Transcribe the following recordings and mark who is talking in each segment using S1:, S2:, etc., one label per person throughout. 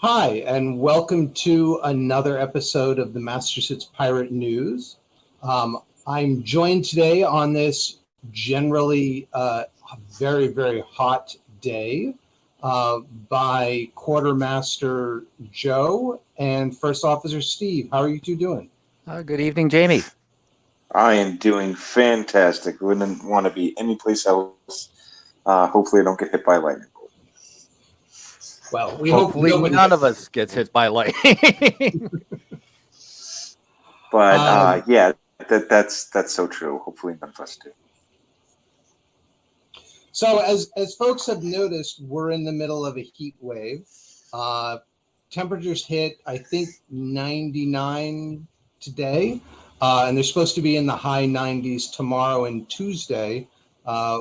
S1: Hi, and welcome to another episode of the Massachusetts Pirate News. I'm joined today on this generally very, very hot day by Quartermaster Joe and First Officer Steve. How are you two doing?
S2: Good evening, Jamie.
S3: I am doing fantastic. Wouldn't want to be anyplace else. Hopefully, I don't get hit by lightning.
S1: Well, we
S2: Hopefully
S1: hope nobody
S2: none of us gets hit by lightning.
S3: But yeah, that's so true. Hopefully, none of us do.
S1: So, as folks have noticed, we're in the middle of a heat wave. Temperatures hit, I think, 99 today, and they're supposed to be in the high 90s tomorrow and Tuesday,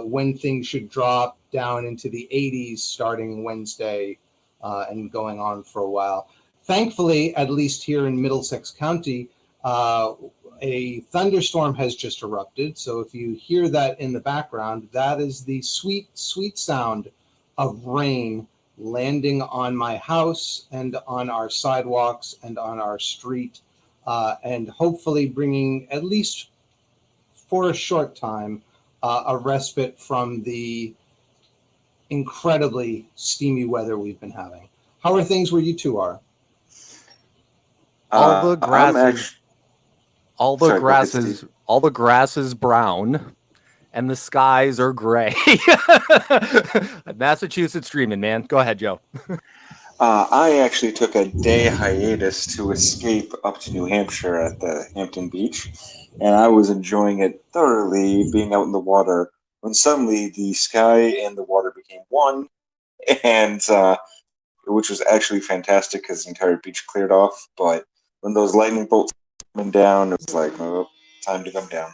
S1: when things should drop down into the 80s starting Wednesday and going on for a while. Thankfully, at least here in Middlesex County, a thunderstorm has just erupted. So if you hear that in the background, that is the sweet, sweet sound of rain landing on my house and on our sidewalks and on our street, and hopefully bringing, at least for a short time, a respite from the incredibly steamy weather we've been having. How are things where you two are?
S2: all the grass
S3: I'm
S2: is all the
S3: Sorry, go ahead,
S2: grass is
S3: Steve.
S2: all the grass is brown and the skies are gray. Massachusetts dreaming, man. Go ahead, Joe.
S3: I actually took a day hiatus to escape up to New Hampshire at the Hampton Beach, and I was enjoying it thoroughly, being out in the water. When suddenly the sky and the water became one, and which was actually fantastic because the entire beach cleared off. But when those lightning bolts coming down, it was like, oh, time to come down.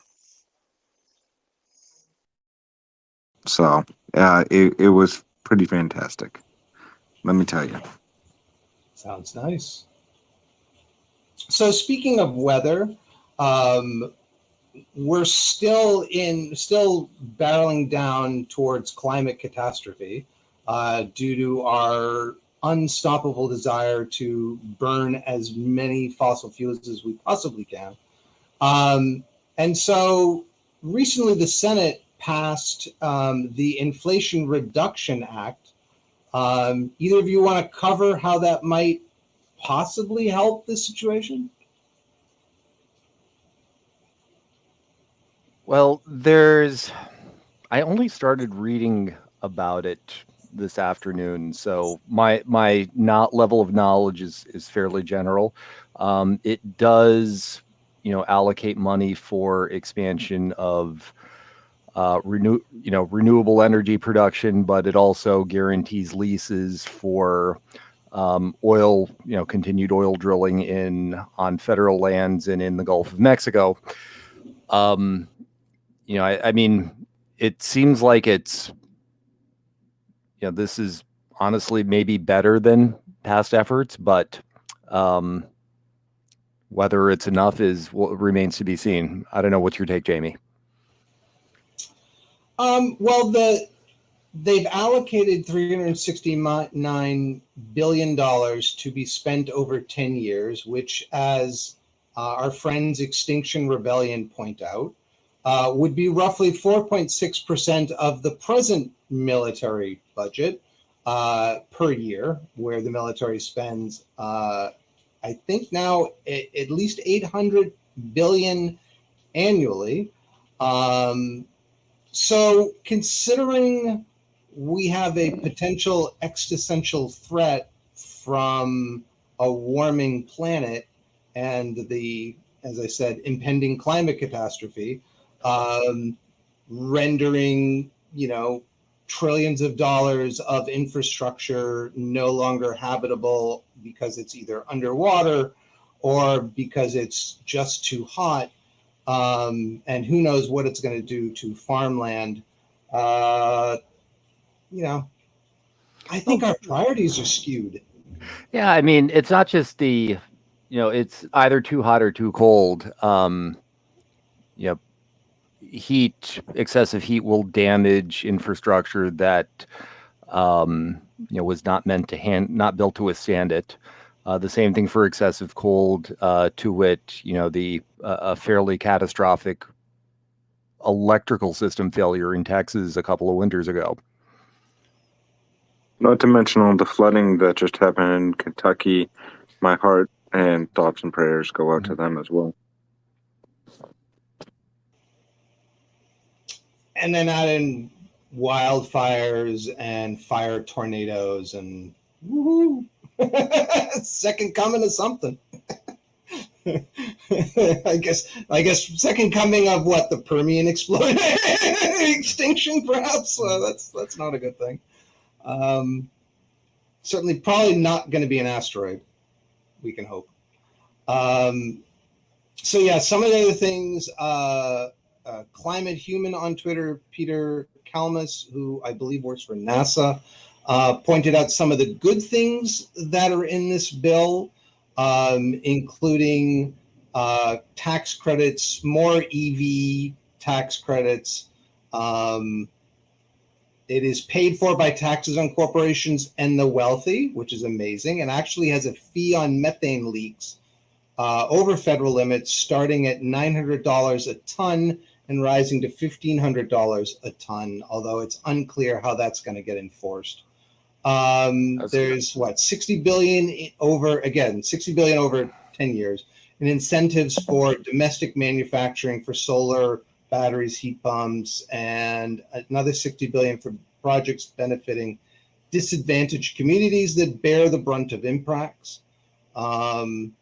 S3: So, it was pretty fantastic. Let me tell you.
S1: Sounds nice. So speaking of weather, um, we're still barreling down towards climate catastrophe due to our unstoppable desire to burn as many fossil fuels as we possibly can. And so recently the Senate passed the Inflation Reduction Act. Either of you want to cover how that might possibly help the situation?
S2: Well, I only started reading about it this afternoon, so my not level of knowledge is fairly general. It does, allocate money for expansion of renewable energy production, but it also guarantees leases for oil, continued oil drilling on federal lands and in the Gulf of Mexico. I mean, it seems like this is honestly maybe better than past efforts, but whether it's enough is what remains to be seen. I don't know. What's your take, Jamie?
S1: Well, they've allocated $369 billion to be spent over 10 years, which, as our friends Extinction Rebellion point out, would be roughly 4.6% of the present military budget per year, where the military spends, I think now at least 800 billion annually. So considering we have a potential existential threat from a warming planet and the, as I said, impending climate catastrophe, rendering, trillions of dollars of infrastructure no longer habitable because it's either underwater or because it's just too hot. And who knows what it's going to do to farmland. I think our priorities are skewed.
S2: Yeah, I mean, it's not just it's either too hot or too cold. You know, excessive heat will damage infrastructure that was not not built to withstand it. The same thing for excessive cold, to wit, the a fairly catastrophic electrical system failure in Texas a couple of winters ago.
S4: Not to mention all the flooding that just happened in Kentucky. My heart and thoughts and prayers go out to them as well.
S1: And then add in wildfires and fire tornadoes and woohoo, second coming of something. I guess second coming of what, the Permian extinction, perhaps. That's not a good thing. Certainly, probably not going to be an asteroid. We can hope. So yeah, some of the other things. Climate Human on Twitter, Peter Kalmus, who I believe works for NASA, pointed out some of the good things that are in this bill, including tax credits, more EV tax credits. It is paid for by taxes on corporations and the wealthy, which is amazing, and actually has a fee on methane leaks over federal limits, starting at $900 a ton and rising to $1,500 a ton, although it's unclear how that's going to get enforced. There's 60 billion over 10 years in incentives for domestic manufacturing for solar, batteries, heat pumps, and another 60 billion for projects benefiting disadvantaged communities that bear the brunt of impacts. 20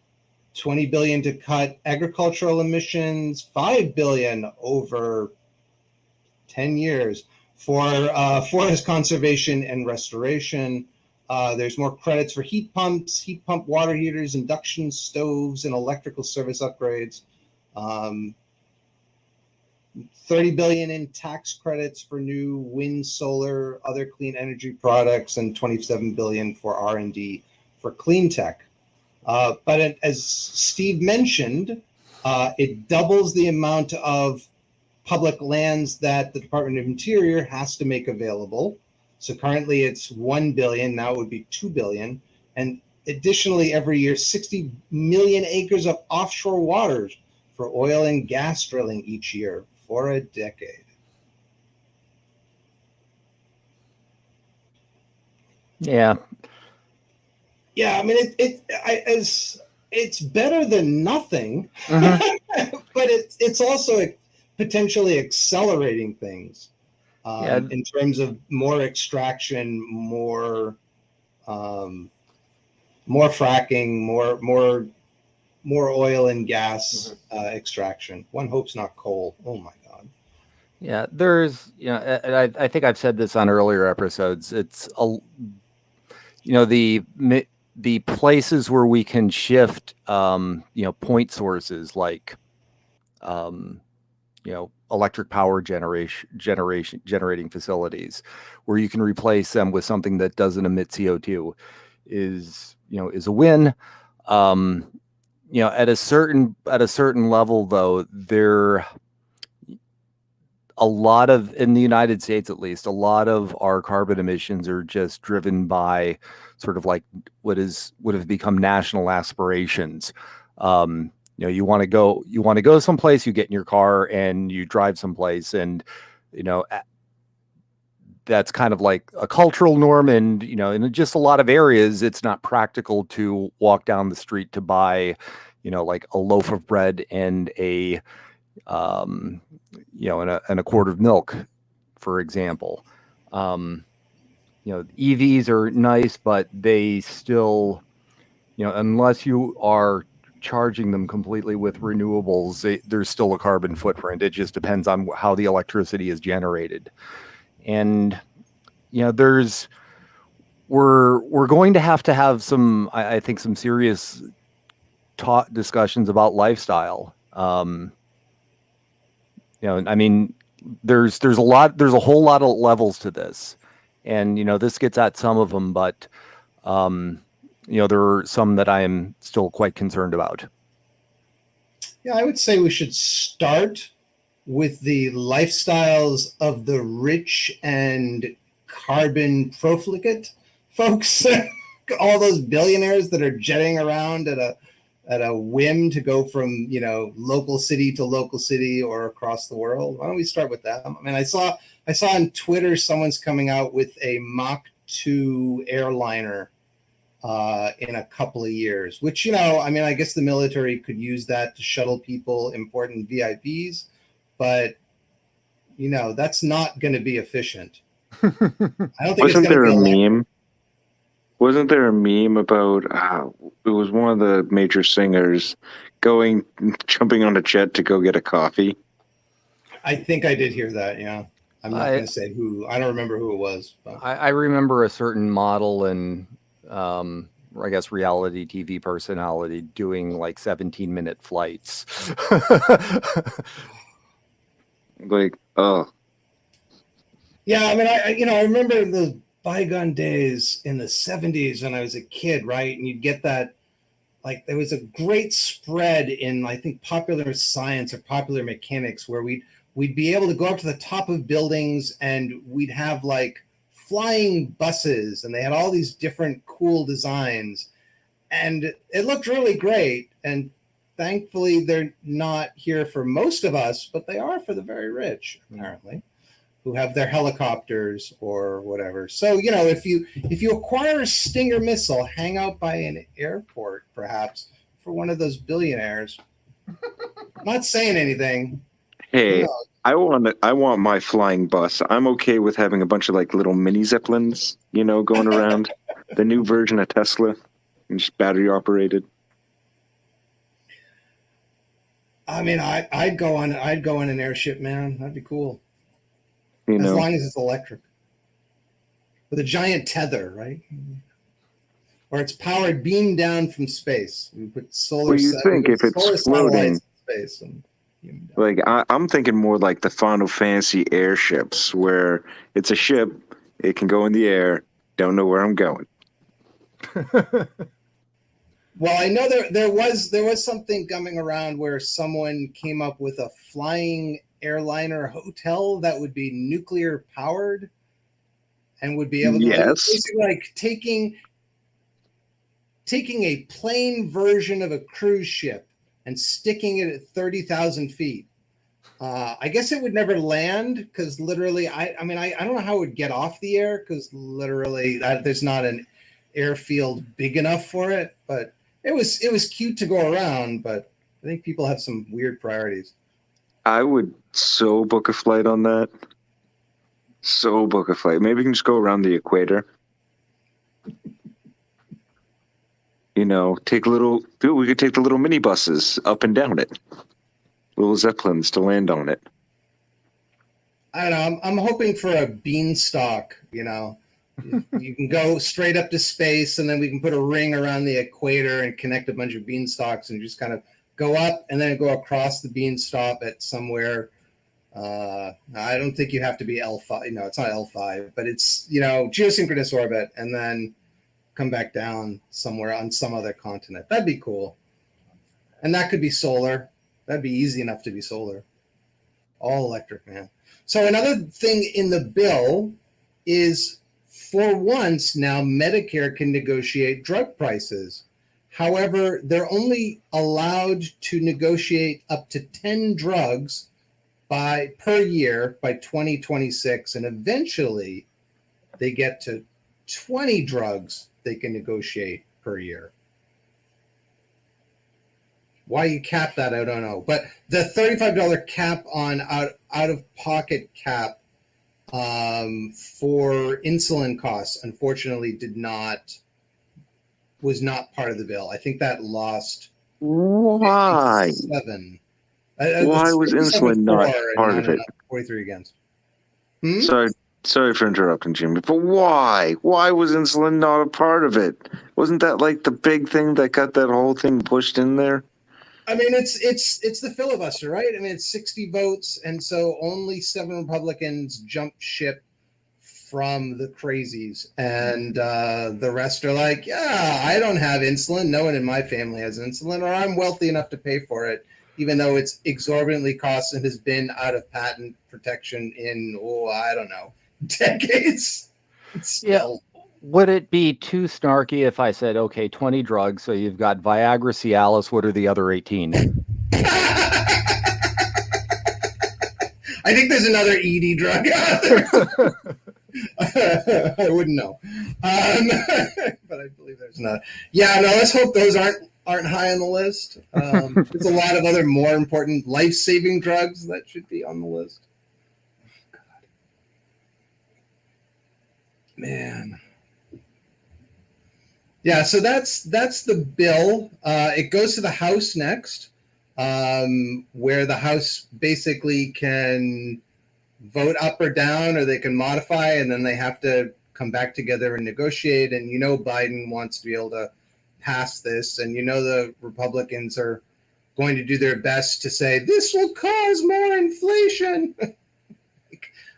S1: billion to cut agricultural emissions, 5 billion over 10 years for forest conservation and restoration. There's more credits for heat pumps, heat pump water heaters, induction stoves, and electrical service upgrades. 30 billion in tax credits for new wind, solar, other clean energy products, and 27 billion for R&D for clean tech. But as Steve mentioned, it doubles the amount of public lands that the Department of Interior has to make available. So currently it's 1 billion, now it would be 2 billion. And additionally, every year, 60 million acres of offshore waters for oil and gas drilling each year for a decade.
S2: Yeah.
S1: Yeah, I mean, it's better than nothing,
S2: Mm-hmm.
S1: but it's also potentially accelerating things in terms of more extraction, more fracking, more oil and gas extraction. One hopes not coal. Oh my God.
S2: Yeah, there's, and I think I've said this on earlier episodes. It's the places where we can shift, point sources like, electric power generating facilities, where you can replace them with something that doesn't emit CO2, is a win. At a certain level, though, in the United States, at least, a lot of our carbon emissions are just driven by sort of like what have become national aspirations. You want to go someplace, you get in your car and you drive someplace, and that's kind of like a cultural norm. And in just a lot of areas, it's not practical to walk down the street to buy, like a loaf of bread and a and a quart of milk, for example. EVs are nice, but they still, unless you are charging them completely with renewables, there's still a carbon footprint. It just depends on how the electricity is generated. And, we're going to have some, I think, some serious discussions about lifestyle. I mean, there's a whole lot of levels to this, and this gets at some of them, but there are some that I am still quite concerned about.
S1: Yeah, I would say we should start with the lifestyles of the rich and carbon profligate folks, all those billionaires that are jetting around at a whim to go from local city to local city or across the world. Why don't we start with them? I mean, I saw on Twitter someone's coming out with a Mach 2 airliner in a couple of years, which I guess the military could use that to shuttle people, important VIPs, but that's not going to be efficient. I don't think
S4: Wasn't
S1: it's
S4: there
S1: going to
S4: a
S1: be
S4: meme? Wasn't there a meme about it was one of the major singers jumping on a jet to go get a coffee?
S1: I think I did hear that. Yeah, I'm not going to say who. I don't remember who it was. But.
S2: I remember a certain model and I guess reality TV personality doing like 17-minute flights.
S4: Like, oh.
S1: Yeah, I mean, I remember the bygone days in the 70s when I was a kid, right? And you'd get that, like, there was a great spread in, I think, Popular Science or Popular Mechanics, where we'd be able to go up to the top of buildings and we'd have like flying buses, and they had all these different cool designs, and it looked really great. And thankfully, they're not here for most of us, but they are for the very rich, apparently, who have their helicopters or whatever. So, if you acquire a Stinger missile, hang out by an airport, perhaps, for one of those billionaires. I'm not saying anything.
S4: Hey, I want my flying bus. I'm okay with having a bunch of like little mini Zeppelins, going around. The new version of Tesla, and just battery operated.
S1: I mean, I'd go on an airship, man. That'd be cool. As long as it's electric. With a giant tether, right? Or it's powered beamed down from space. We put solar.
S4: Well, you think if it's floating,
S1: in space
S4: like I'm thinking more like the Final Fantasy airships, where it's a ship, it can go in the air, don't know where I'm going.
S1: Well, I know there was something coming around where someone came up with a flying airliner hotel that would be nuclear powered and would be able to basically like taking a plain version of a cruise ship and sticking it at 30,000 feet. I guess it would never land because literally, I don't know how it would get off the air because literally there's not an airfield big enough for it. But it was cute to go around. But I think people have some weird priorities.
S4: I would so book a flight on that. So book a flight. Maybe we can just go around the equator. We could take the little mini buses up and down it. Little Zeppelins to land on it.
S1: I don't know. I'm hoping for a beanstalk, You can go straight up to space, and then we can put a ring around the equator and connect a bunch of beanstalks and just kind of go up and then go across the beanstalk at somewhere. I don't think you have to be L5. No, it's not L5, but it's, geosynchronous orbit and then come back down somewhere on some other continent. That'd be cool. And that could be solar. That'd be easy enough to be solar. All electric, man. So another thing in the bill is, for once now, Medicare can negotiate drug prices. However, they're only allowed to negotiate up to 10 drugs per year by 2026, and eventually they get to 20 drugs they can negotiate per year. Why you cap that, I don't know. But the $35 cap on out-of-pocket cap for insulin costs, unfortunately, was not part of the bill. I think that lost.
S4: Why?
S1: 7.
S4: Why was insulin not part of it?
S1: 43 against.
S4: Sorry for interrupting, Jimmy, but why? Why was insulin not a part of it? Wasn't that like the big thing that got that whole thing pushed in there?
S1: I mean, it's the filibuster, right? I mean, it's 60 votes, and so only 7 Republicans jumped ship from the crazies, and the rest are like, yeah, I don't have insulin. No one in my family has insulin, or I'm wealthy enough to pay for it, even though it's exorbitantly cost and has been out of patent protection in, I don't know, decades.
S2: Yeah. Would it be too snarky if I said, okay, 20 drugs, so you've got Viagra, Cialis, what are the other 18?
S1: I think there's another ED drug out there. I wouldn't know, but I believe there's not. Yeah, no. Let's hope those aren't high on the list. There's a lot of other more important life-saving drugs that should be on the list. Oh, God. Man. Yeah, so that's the bill. It goes to the House next, where the House basically can vote up or down, or they can modify, and then they have to come back together and negotiate. And Biden wants to be able to pass this, and the Republicans are going to do their best to say this will cause more inflation.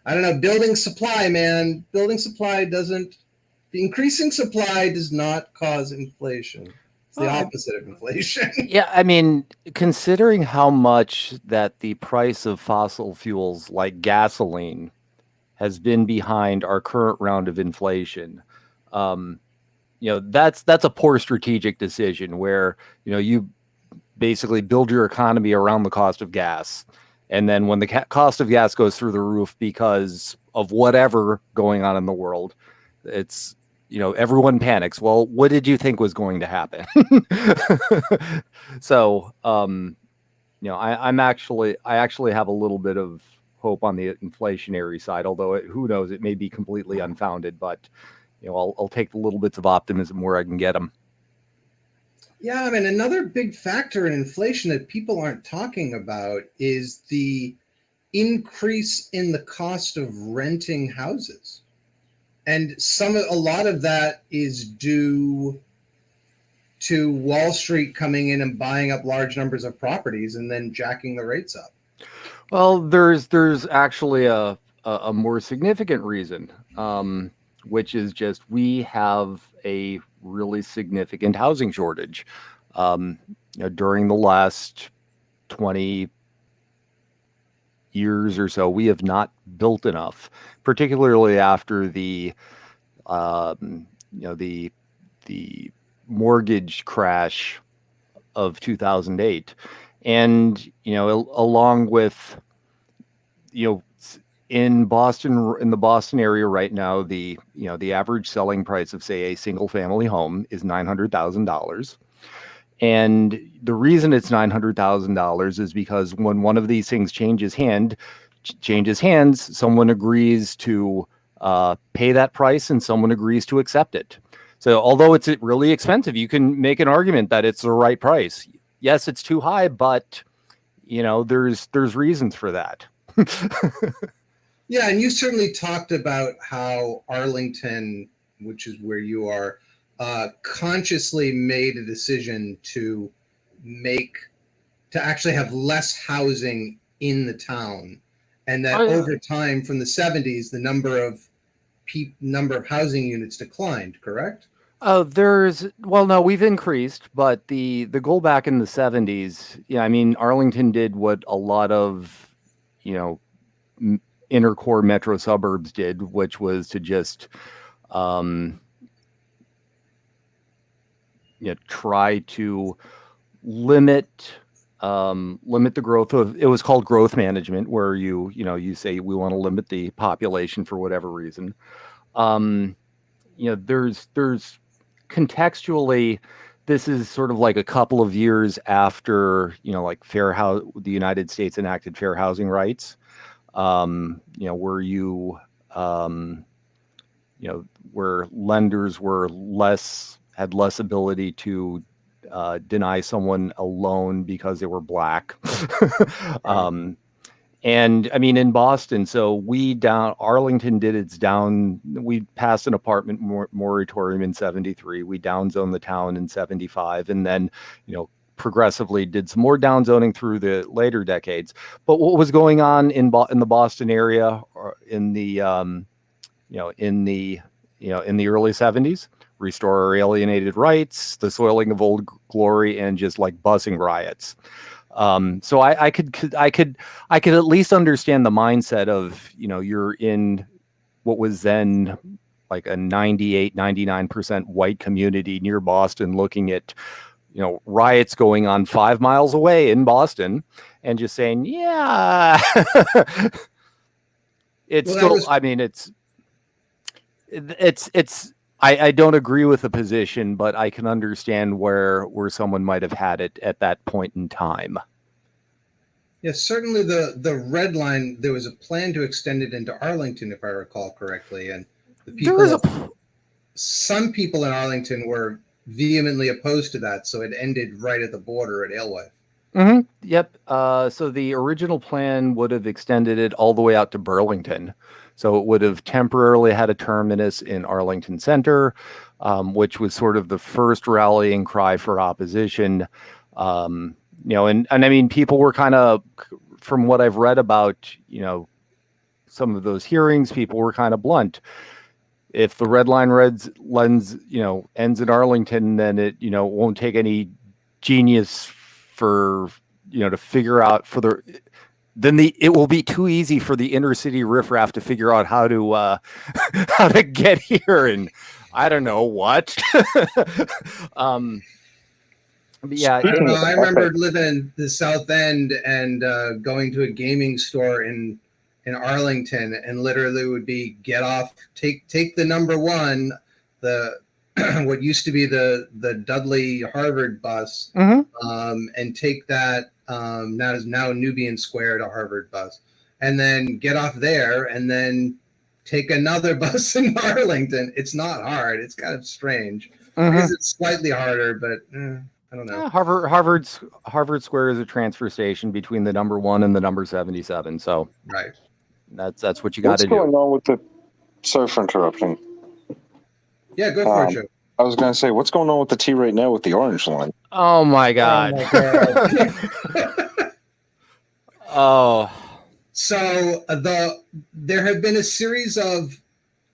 S1: I don't know. Building supply, man. Building supply doesn't. The increasing supply does not cause inflation. It's the opposite of inflation.
S2: Yeah, I mean, considering how much that the price of fossil fuels like gasoline has been behind our current round of inflation, that's a poor strategic decision where, you basically build your economy around the cost of gas. And then when the cost of gas goes through the roof because of whatever going on in the world, it's, everyone panics. Well, what did you think was going to happen? So, I actually have a little bit of hope on the inflationary side, although who knows, it may be completely unfounded, but, I'll take the little bits of optimism where I can get them.
S1: Yeah, I mean, another big factor in inflation that people aren't talking about is the increase in the cost of renting houses. And a lot of that is due to Wall Street coming in and buying up large numbers of properties and then jacking the rates up.
S2: Well, there's actually a more significant reason, which is just we have a really significant housing shortage. During the last 20 years or so, we have not built enough, particularly after the mortgage crash of 2008. And, along with, in the Boston area right now, the average selling price of, say, a single family home is $900,000. And the reason it's $900,000 is because when one of these things changes hands, someone agrees to pay that price and someone agrees to accept it. So although it's really expensive, you can make an argument that it's the right price. Yes, it's too high, but there's reasons for that.
S1: Yeah, and you certainly talked about how Arlington, which is where you are, consciously made a decision to actually have less housing in the town, and that over time, from the 70s, the number of housing units declined. Correct?
S2: Oh, no, we've increased, but the goal back in the 70s, yeah, I mean, Arlington did what a lot of, inner core metro suburbs did, which was to just, try to limit the growth of, it was called growth management, where you say we want to limit the population for whatever reason. There's contextually, this is sort of like a couple of years after, like the United States enacted fair housing rights, where where lenders had less ability to deny someone a loan because they were Black. And I mean, in Boston, so Arlington did we passed an apartment moratorium in 73. We downzoned the town in 75, and then, progressively did some more downzoning through the later decades. But what was going on in the Boston area, or in the in the early 70s? Restore our alienated rights, the soiling of old glory, and just like busing riots. So I could at least understand the mindset of, you're in what was then like a 98, 99% white community near Boston looking at, riots going on 5 miles away in Boston and just saying, yeah, it's
S1: Well,
S2: still,
S1: was...
S2: I mean, I don't agree with the position, but I can understand where someone might have had it at that point in time.
S1: Yes, certainly the red line, there was a plan to extend it into Arlington, if I recall correctly. And the people, some people in Arlington were vehemently opposed to that. So it ended right at the border at Alewife.
S2: Mm-hmm. Yep. So the original plan would have extended it all the way out to Burlington. So it would have temporarily had a terminus in Arlington Center, which was sort of the first rallying cry for opposition. And I mean, people were kind of, from what I've read about, some of those hearings, people were kind of blunt. If the red line ends in Arlington, then it, won't take any genius for, to figure out it will be too easy for the inner city riffraff to figure out how to get here. And I don't know what. Yeah,
S1: I don't know. I remember living in the South End and going to a gaming store in Arlington, and literally would be get off, take the number 1, the what used to be the Dudley Harvard bus, and take that now Nubian Square to Harvard bus, and then get off there, and then take another bus in Arlington. It's not hard. It's kind of strange. I guess it's slightly harder, but. I don't know.
S2: Harvard Square is a transfer station between the number 1 and the number 77. So
S1: right,
S2: that's what you got to do.
S4: What's going on with the? Sorry for interrupting.
S1: Yeah, go for it, Joe.
S4: I was going to say, what's going on with the T right now with the orange line?
S2: Oh my God! Oh.
S1: So there have been a series of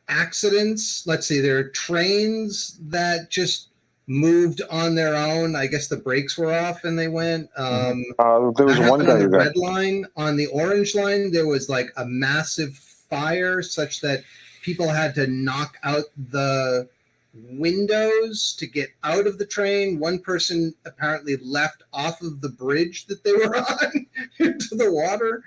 S1: accidents. Let's see, there are trains that just moved on their own. I guess the brakes were off and they went.
S4: There was one guy
S1: on the red line. On the orange line, there was like a massive fire such that people had to knock out the windows to get out of the train. One person apparently left off of the bridge that they were on into the water.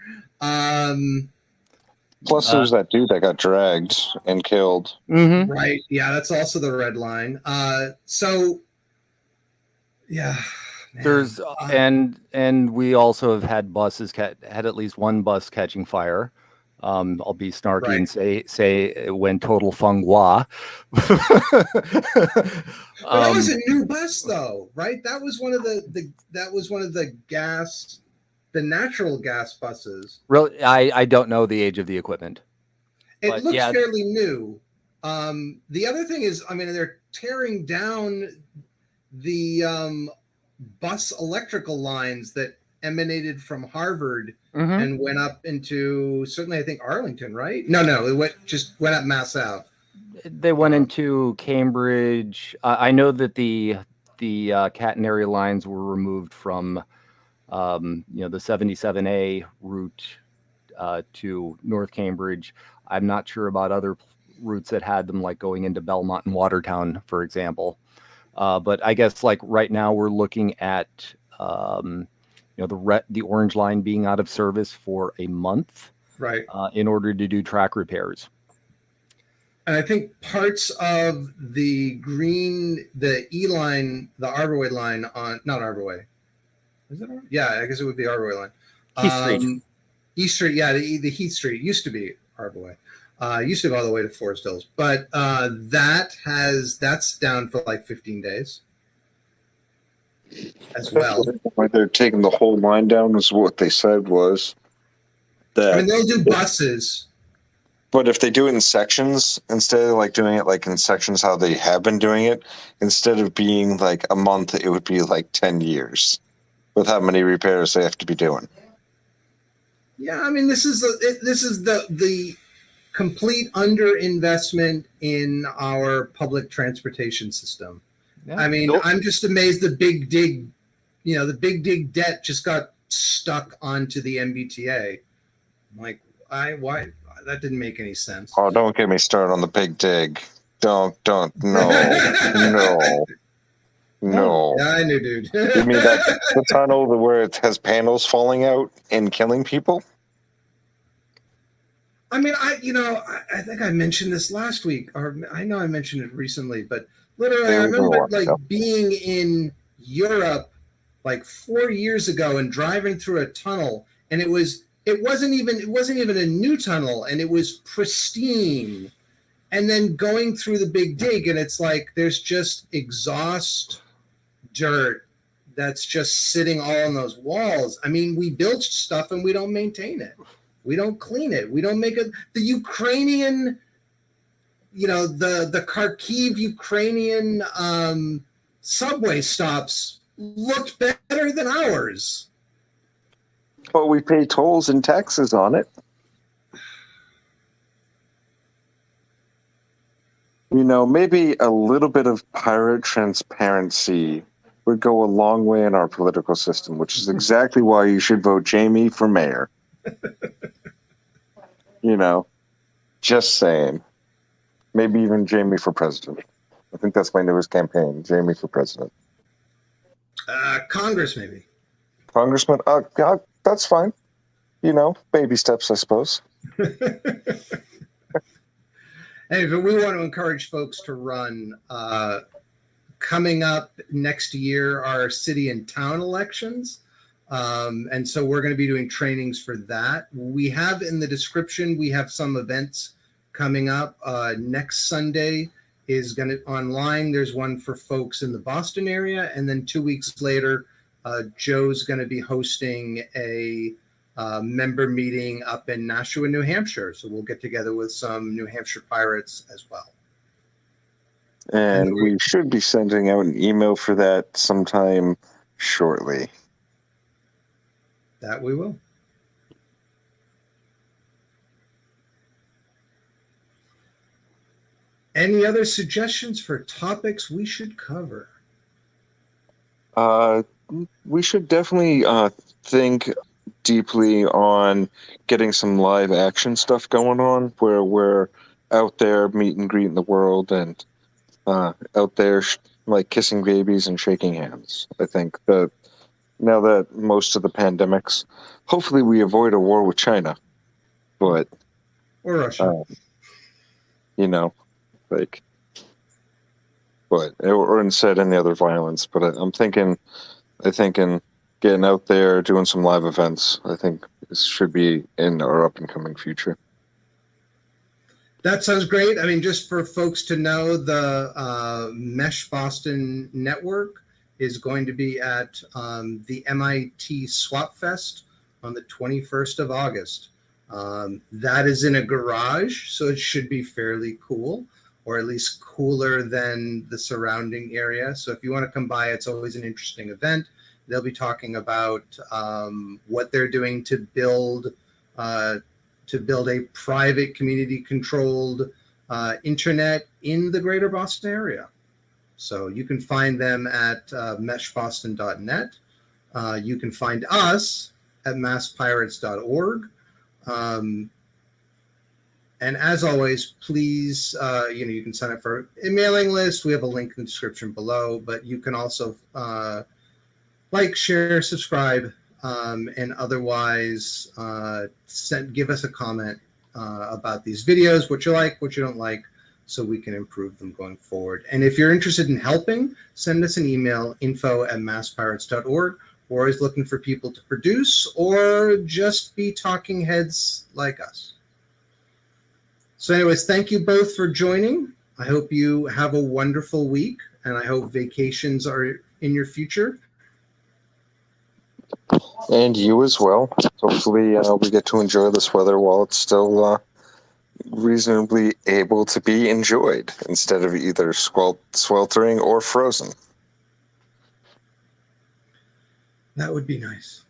S4: Plus, there's that dude that got dragged and killed.
S2: Mm-hmm.
S1: Right. Yeah, that's also the red line. So, yeah. Man.
S2: There's and we also have had buses had at least one bus catching fire. I'll be snarky and say it went total feng hua.
S1: That was a new bus, though, right? That was one of the natural gas buses.
S2: Really, I don't know the age of the equipment.
S1: It looks fairly new. The other thing is, I mean, they're tearing down the bus electrical lines that emanated from Harvard and went up into, certainly I think Arlington, right? No, it went up Mass Ave.
S2: They went into Cambridge. I know that the catenary lines were removed from the 77A route to North Cambridge. I'm not sure about other routes that had them, like going into Belmont and Watertown, for example. But I guess like right now we're looking at the orange line being out of service for a month,
S1: right?
S2: In order to do track repairs.
S1: And I think parts of the E line, the Arborway line not Arborway. Is it? Yeah, I guess it would be Arborway line.
S2: Heath Street.
S1: East Street, yeah, the Heath Street used to be Arborway. Used to go all the way to Forest Hills, but that's down for like 15 days as well.
S4: Why they're taking the whole line down is what they said was that.
S1: I mean, they'll do buses.
S4: But if they do it in sections, instead of like doing it like in sections how they have been doing it, instead of being like a month, it would be like 10 years with how many repairs they have to be doing.
S1: Yeah, I mean, this is the complete underinvestment in our public transportation system. Yeah. I mean, I'm just amazed the Big Dig debt just got stuck onto the MBTA. I'm like, why? That didn't make any sense.
S4: Oh, don't get me started on the Big Dig. no, no, no.
S1: Yeah, I knew, dude.
S4: You mean that the tunnel where it has panels falling out and killing people?
S1: I mean, I think I mentioned this last week, or I know I mentioned it recently, but literally, I
S4: Yeah, we were
S1: remember
S4: watching
S1: like
S4: up.
S1: being in Europe like 4 years ago and driving through a tunnel, and it wasn't even a new tunnel, and it was pristine. And then going through the big dig, and it's like there's just exhaust dirt that's just sitting all on those walls. I mean, we build stuff and we don't maintain it. We don't clean it. We don't make it. The Ukrainian, the Kharkiv Ukrainian subway stops looked better than ours.
S4: But we pay tolls and taxes on it. Maybe a little bit of pirate transparency would go a long way in our political system, which is exactly why you should vote Jamie for mayor. Just saying. Maybe even Jamie for president. I think that's my newest campaign, Jamie for president.
S1: Congress, maybe.
S4: Congressman, that's fine. Baby steps, I suppose.
S1: Hey, but we want to encourage folks to run. Coming up next year are city and town elections. And so we're going to be doing trainings for that. We have in the description, we have some events coming up. Next Sunday is going to online. There's one for folks in the Boston area. And then 2 weeks later, Joe's going to be hosting a member meeting up in Nashua, New Hampshire. So we'll get together with some New Hampshire pirates as well.
S4: And we should be sending out an email for that sometime shortly.
S1: That we will. Any other suggestions for topics we should cover?
S4: We should definitely think deeply on getting some live action stuff going on where we're out there meet and greeting the world and out there like kissing babies and shaking hands. I think that now that most of the pandemics, hopefully we avoid a war with China, but
S1: Or Russia.
S4: Or instead any other violence. But I think in getting out there, doing some live events, I think this should be in our up and coming future.
S1: That sounds great. I mean, just for folks to know, the Mesh Boston Network is going to be at the MIT Swap Fest on the 21st of August. That is in a garage, so it should be fairly cool, or at least cooler than the surrounding area. So if you want to come by, it's always an interesting event. They'll be talking about what they're doing to build a private community-controlled internet in the greater Boston area. So you can find them at meshboston.net. You can find us at masspirates.org. And as always, please, you can sign up for a mailing list. We have a link in the description below, but you can also like, share, subscribe, and otherwise give us a comment about these videos, what you like, what you don't like, so we can improve them going forward. And if you're interested in helping, send us an email, info@masspirates.org. We're always looking for people to produce or just be talking heads like us. So anyways, thank you both for joining. I hope you have a wonderful week, and I hope vacations are in your future.
S4: And you as well. Hopefully we get to enjoy this weather while it's still reasonably able to be enjoyed instead of either sweltering or frozen.
S1: That would be nice.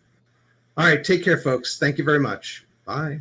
S1: All right, take care, folks. Thank you very much. Bye.